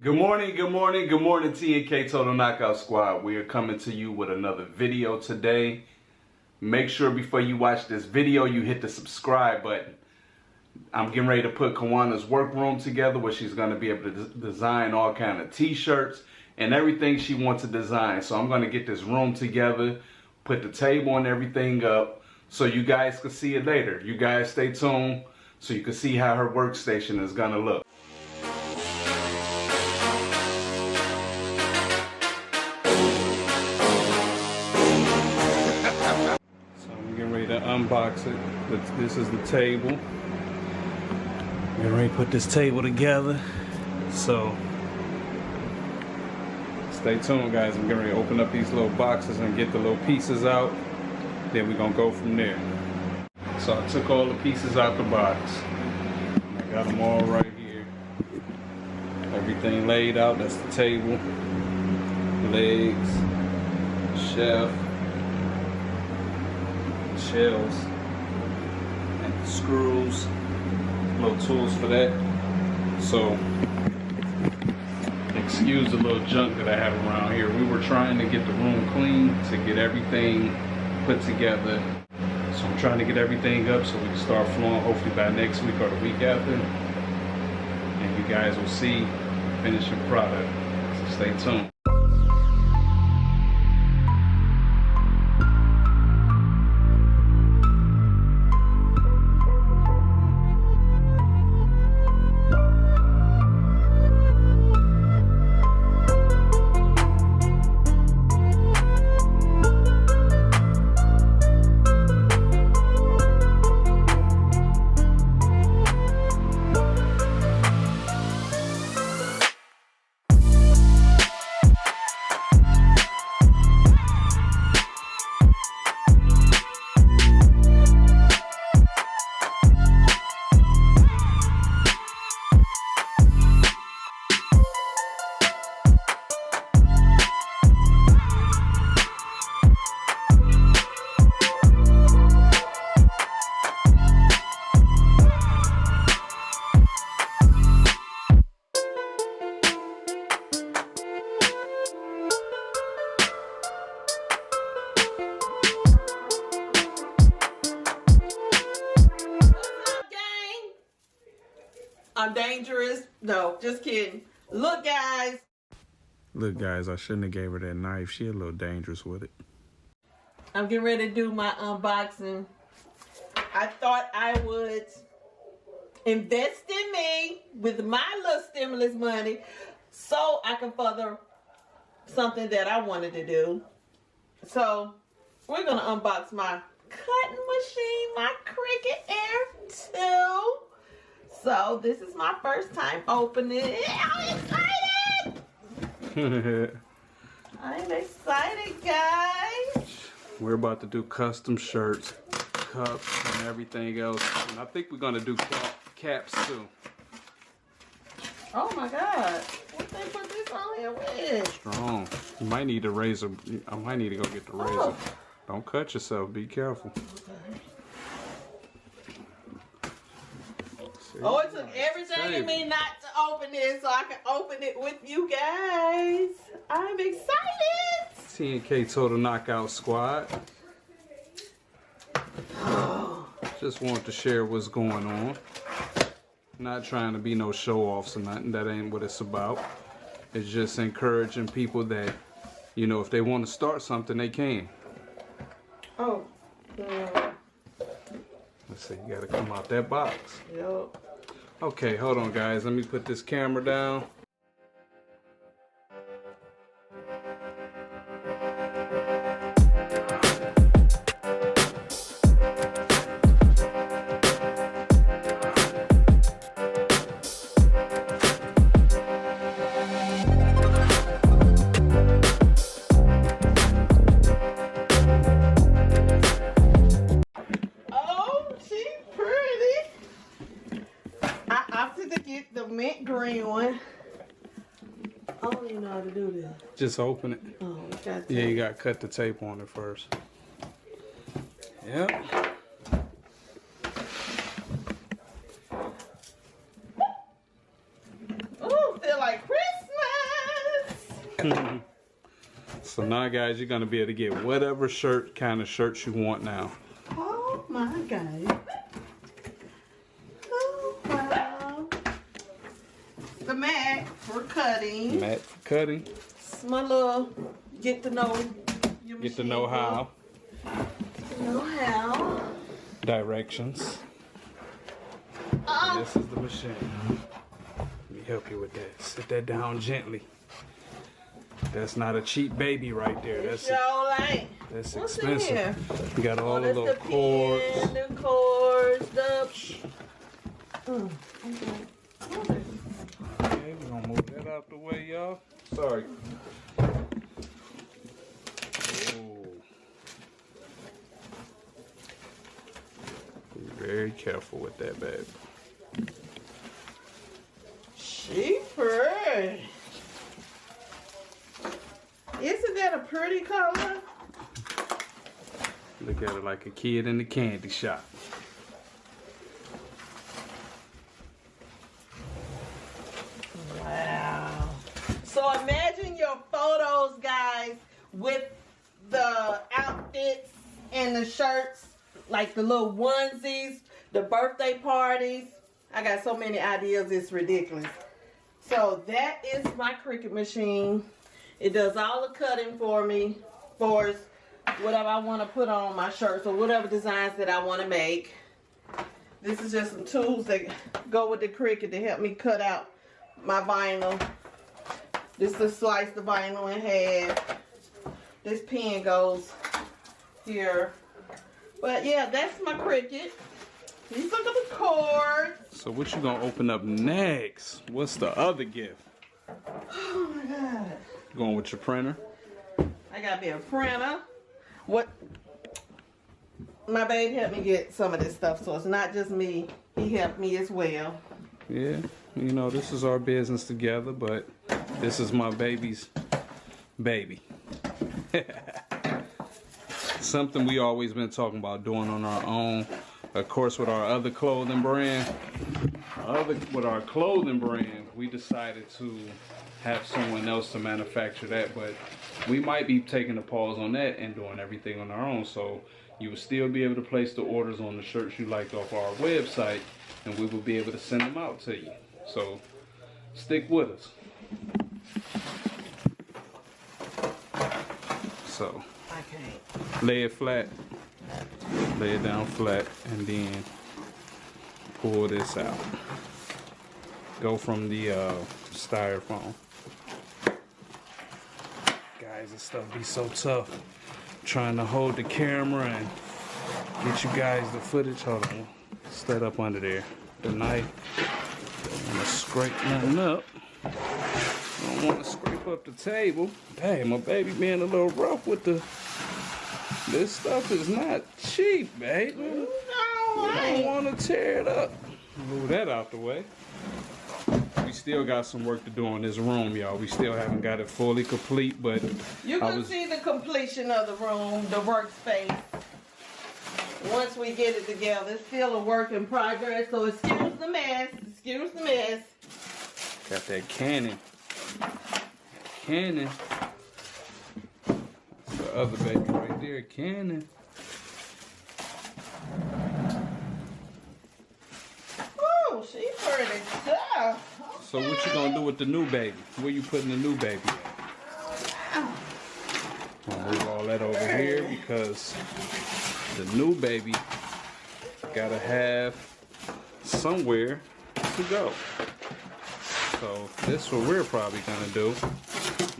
Good morning, TNK Total Knockout Squad. We are coming to you with another video today. Make sure before you watch this video, you hit the subscribe button. I'm getting ready to put Kawana's workroom together where she's going to be able to design all kind of t-shirts and everything she wants to design. So I'm going to get this room together, put the table and everything up so you guys can see it later. You guys stay tuned so you can see how her workstation is going to look. To unbox it. This is the table. We're ready to put this table together. So stay tuned, guys. I'm getting ready to open up these little boxes and get the little pieces out. Then we're gonna go from there. So I took all the pieces out the box. I got them all right here. Everything laid out. That's the table, legs, shelf, shells, and the screws, little tools for that. So excuse the little junk that I have around here. We were trying to get the room clean to get everything put together. So I'm trying to get everything up so we can start flowing hopefully by next week or the week after. And you guys will see the finishing product. So stay tuned. I'm dangerous. No, just kidding. Look, guys. Look, guys, I shouldn't have gave her that knife. She a little dangerous with it. I'm getting ready to do my unboxing. I thought I would invest in me with my little stimulus money so I can further something that I wanted to do. So we're going to unbox my cutting machine, my Cricut Air 2. So this is my first time opening it. I'm excited! I'm excited, guys. We're about to do custom shirts, cups, and everything else. And I think we're gonna do caps too. Oh my God! What they put this on here with? Strong. You might need a razor. I might need to go get the razor. Oh. Don't cut yourself. Be careful. Okay. Oh, it took everything in me not to open it so I can open it with you guys. I'm excited. TNK Total Knockout Squad. Just want to share what's going on. Not trying to be no show-offs or nothing. That ain't what it's about. It's just encouraging people that, you know, if they want to start something, they can. Oh. Let's see, you gotta come out that box. Yep. Okay, hold on, guys. Let me put this camera down. The mint green one. I don't even know how to do this. Just open it. Oh, we got yeah, you got to cut the tape on it first. Yep. Ooh, feel like Christmas. So now, guys, you're gonna be able to get whatever kind of shirts you want now. Oh my God. Oh wow. The mat for cutting. Mat for cutting. It's my little get to know your Get to machine know how. book. Know how. Directions. This is the machine. Let me help you with that. Sit that down gently. That's not a cheap baby right there. That's What's expensive. in here? You got all the That's little cords. Pen, the cords, Okay, we're gonna move that out the way, y'all. Sorry. Oh. Be very careful with that, babe. She pretty. Isn't that a pretty color? Look at it like a kid in the candy shop. Wow. So imagine your photos, guys, with the outfits and the shirts, like the little onesies, the birthday parties. I got so many ideas, it's ridiculous. So that is my Cricut machine. It does all the cutting for me, for whatever I want to put on my shirts or whatever designs that I want to make. This is just some tools that go with the Cricut to help me cut out my vinyl. This to slice the vinyl in half. This pen goes here. But yeah, that's my Cricut. These look at the cords. So what you gonna open up next? What's the other gift? Oh my God. Going with your printer? I gotta be a printer. What? My babe helped me get some of this stuff, so it's not just me. He helped me as well. Yeah, you know, this is our business together, but this is my baby's baby. Something we always been talking about doing on our own. Of course, with our other clothing brand, with our clothing brand, we decided to have someone else to manufacture that, but we might be taking a pause on that and doing everything on our own. So you will still be able to place the orders on the shirts you liked off our website, and we will be able to send them out to you. So stick with us. So I can't. lay it flat, lay it down flat, and then pull this out. Go from the styrofoam. Guys, this stuff be so tough. Trying to hold the camera and get you guys the footage. Hold on, set up under there. The knife. Don't want to scrape nothing up. Don't want to scrape up the table. Hey, my baby being a little rough with the. This stuff is not cheap, baby. You don't want to tear it up. Move that out the way. We still got some work to do on this room, y'all. We still haven't got it fully complete, but you can see the completion of the room, the workspace. Once we get it together, it's still a work in progress. So excuse the mess. Excuse the mess. Got that Canon. Canon. That's the other baby right there, Canon. Oh, she pretty tough. So what you gonna do with the new baby? Where you putting the new baby at? I'll move all that over here because the new baby gotta have somewhere to go. So this is what we're probably gonna do.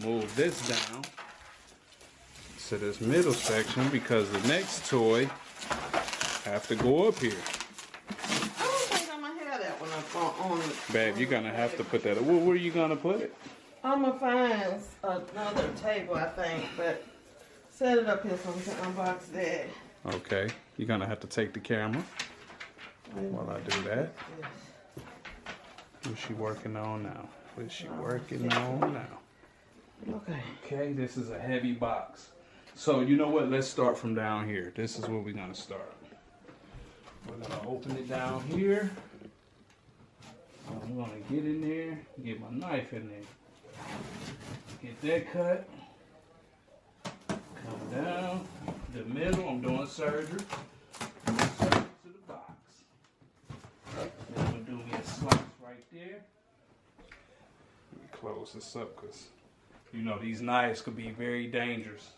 Move this down to this middle section because the next toy have to go up here. On Babe, you're gonna have to put that. Where are you gonna put it? I'm gonna find another table, I think, but set it up here so we can unbox that. Okay, you're gonna have to take the camera while I do that. What's she working on now? What's she working on now? Okay. Okay, this is a heavy box. So you know what? Let's start from down here. This is where we're gonna start. We're gonna open it down here. I'm gonna get in there, get my knife in there. Get Get that cut. Come down the middle. I'm doing surgery. Insert it to the box. Then I'm gonna do me a slice right there. Let me close this up because you know these knives could be very dangerous.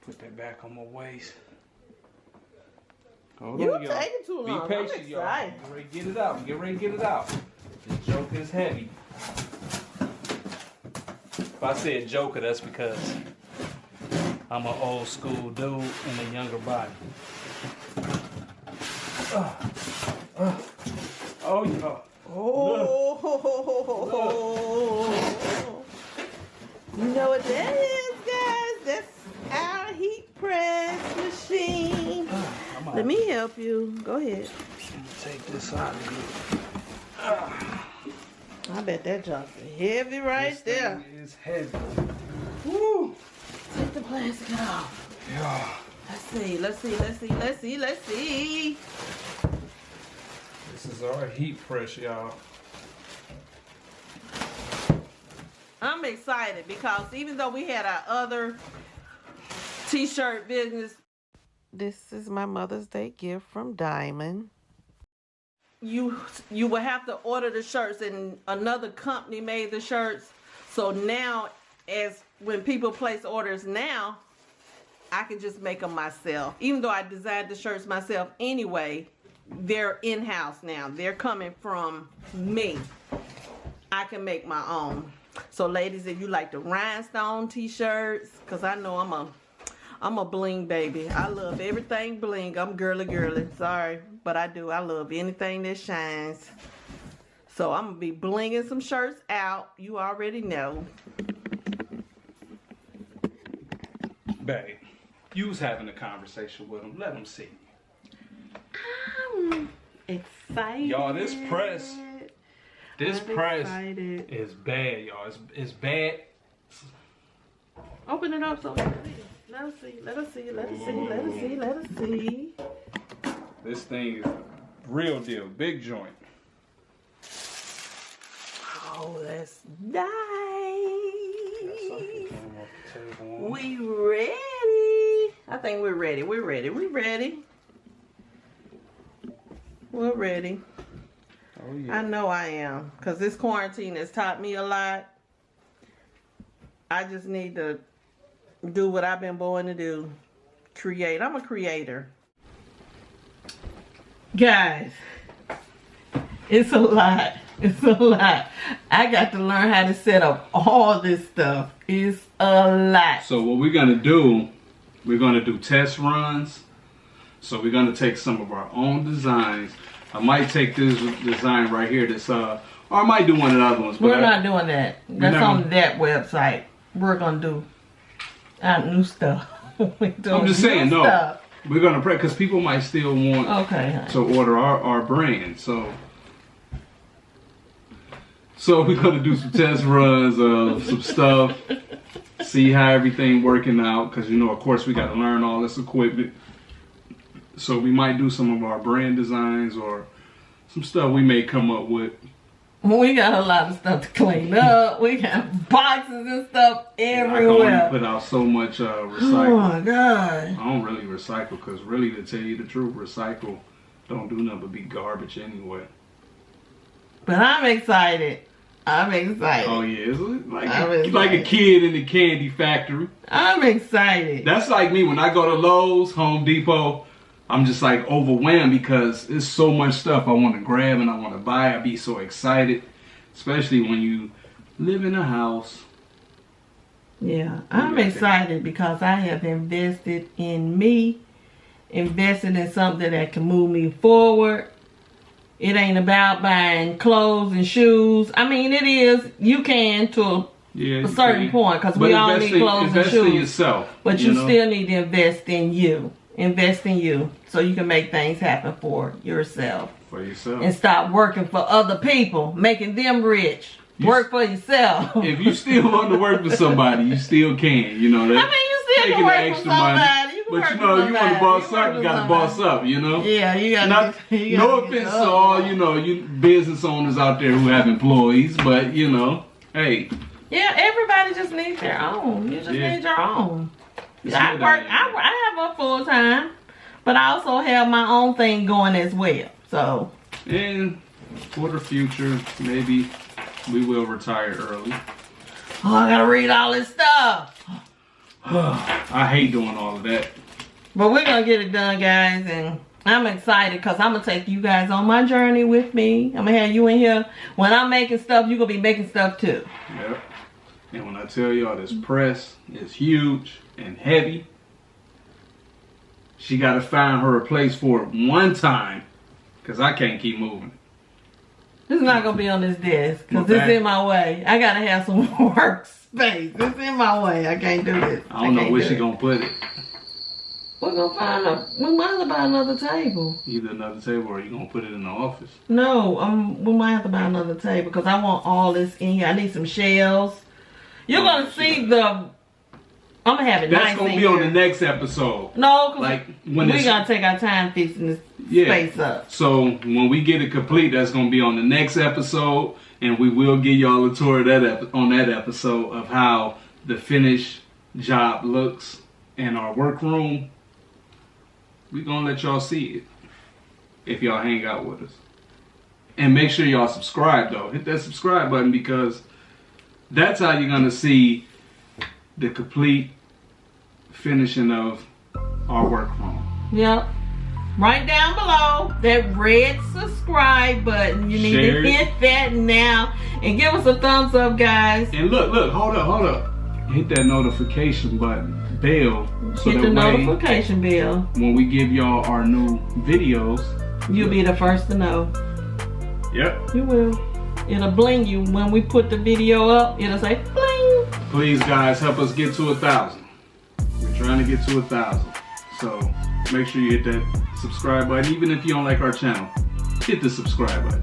Put that back on my waist. Hold You on, y'all. taking too long. Be patient, y'all. Get ready to get it out. Get ready to get it out. This joker is heavy. If I said joker, that's because I'm an old school dude in a younger body. Oh, yeah. Oh. You know what that is, guys? That's our heat press machine. Let me help you. Go ahead. Take this out of here. I bet that junk is heavy right there. It's heavy. Woo! Take the plastic off. Yeah. Let's see. This is our heat press, y'all. I'm excited because even though we had our other t-shirt business, this is my Mother's Day gift from Diamond. You will have to order the shirts, and another company made the shirts. So now, when people place orders now, I can just make them myself. Even though I designed the shirts myself anyway, they're in-house now. They're coming from me. I can make my own. So ladies, if you like the rhinestone t-shirts, because I know I'm a bling baby. I love everything bling. I'm girly. Sorry, but I do. I love anything that shines. So I'm going to be blinging some shirts out. You already know. Babe, you was having a conversation with him. Let him see. I'm excited. Y'all, this press excited. is bad, y'all. It's bad. Open it up so we can see. Let us see. This thing is real deal. Big joint. Oh, that's nice. We ready. I think we're ready. We're ready. Oh, yeah. I know I am. Because this quarantine has taught me a lot. I just need to do what I've been born to do. Create. I'm a creator. Guys, it's a lot. I got to learn how to set up all this stuff. It's a lot. So what we're going to do, we're going to do test runs. So we're going to take some of our own designs. I might take this design right here. Or I might do one of the other ones. But We're not doing that. That's on that website. We're going to do our new stuff. I'm just saying, no. We're going to pray because people might still want to order our brand. So we're going to do some test runs of some stuff. See how everything working out. Because, you know, of course, we got to learn all this equipment. So we might do some of our brand designs or some stuff we may come up with. We got a lot of stuff to clean up. We got boxes and stuff everywhere. I can only put out so much recycle. Oh my God. I don't really recycle because really, to tell you the truth, recycle don't do nothing but be garbage anyway. But I'm excited. Oh yeah, it's like a kid in the candy factory. I'm excited. That's like me when I go to Lowe's, Home Depot. I'm just like overwhelmed because there's so much stuff I want to grab and I want to buy. I be so excited, especially when you live in a house. Yeah, I'm excited because I have invested in me, invested in something that can move me forward. It ain't about buying clothes and shoes. I mean, it is. You can to a certain point because we all need clothes and shoes. Invest in yourself. But you still need to invest in you. Invest in you so you can make things happen for yourself. And stop working for other people, making them rich. Work for yourself. If you still want to work for somebody, you still can. You know that. I mean, you still can work for somebody. But you know, you want to boss up, you got to boss up. You know. Yeah, you got to. No offense to all you business owners out there who have employees, but you know, hey. Yeah, every everybody just needs their own. You just need your own. I what work. I am. I have a full time, but I also have my own thing going as well. So. And for the future, maybe we will retire early. Oh, I gotta read all this stuff. I hate doing all of that. But we're gonna get it done, guys, and I'm excited because I'm gonna take you guys on my journey with me. I'm gonna have you in here. When I'm making stuff, you're gonna be making stuff too. Yep. And when I tell y'all this press is huge and heavy, she gotta find her a place for it one time, because I can't keep moving. This is not gonna be on this desk because Okay. it's in my way. I gotta have some workspace. It's in my way. I can't do this. I don't know can't where do she it. gonna put it. We're gonna find a. We might have to buy another table. Either another table or you gonna put it in the office. No, we might have to buy another table because I want all this in here. I need some shelves. You're gonna see the. I'm gonna have it That's nice gonna in be on here. the next episode. No, because Like when we it's gotta take our time fixing this space up. So when we get it complete, that's gonna be on the next episode, and we will give y'all a tour of that on that episode of how the finished job looks in our workroom. We gonna let y'all see it if y'all hang out with us. And make sure y'all subscribe though. Hit that subscribe button because that's how you're gonna see the complete finishing of our workroom. Yep. Right down below, that red subscribe button. You need Share to it. hit that now and give us a thumbs up, guys. And look, hold up. Hit that notification button, bell, so Hit that the way notification bell. when we give y'all our new videos, You'll be the first to know. yep. You will. It'll bling you when we put the video up. It'll say bling. Please, guys, help us get to 1,000. We're trying to get to 1,000. So make sure you hit that subscribe button. Even if you don't like our channel, hit the subscribe button.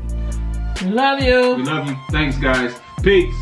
We love you. We love you. Thanks, guys. Peace.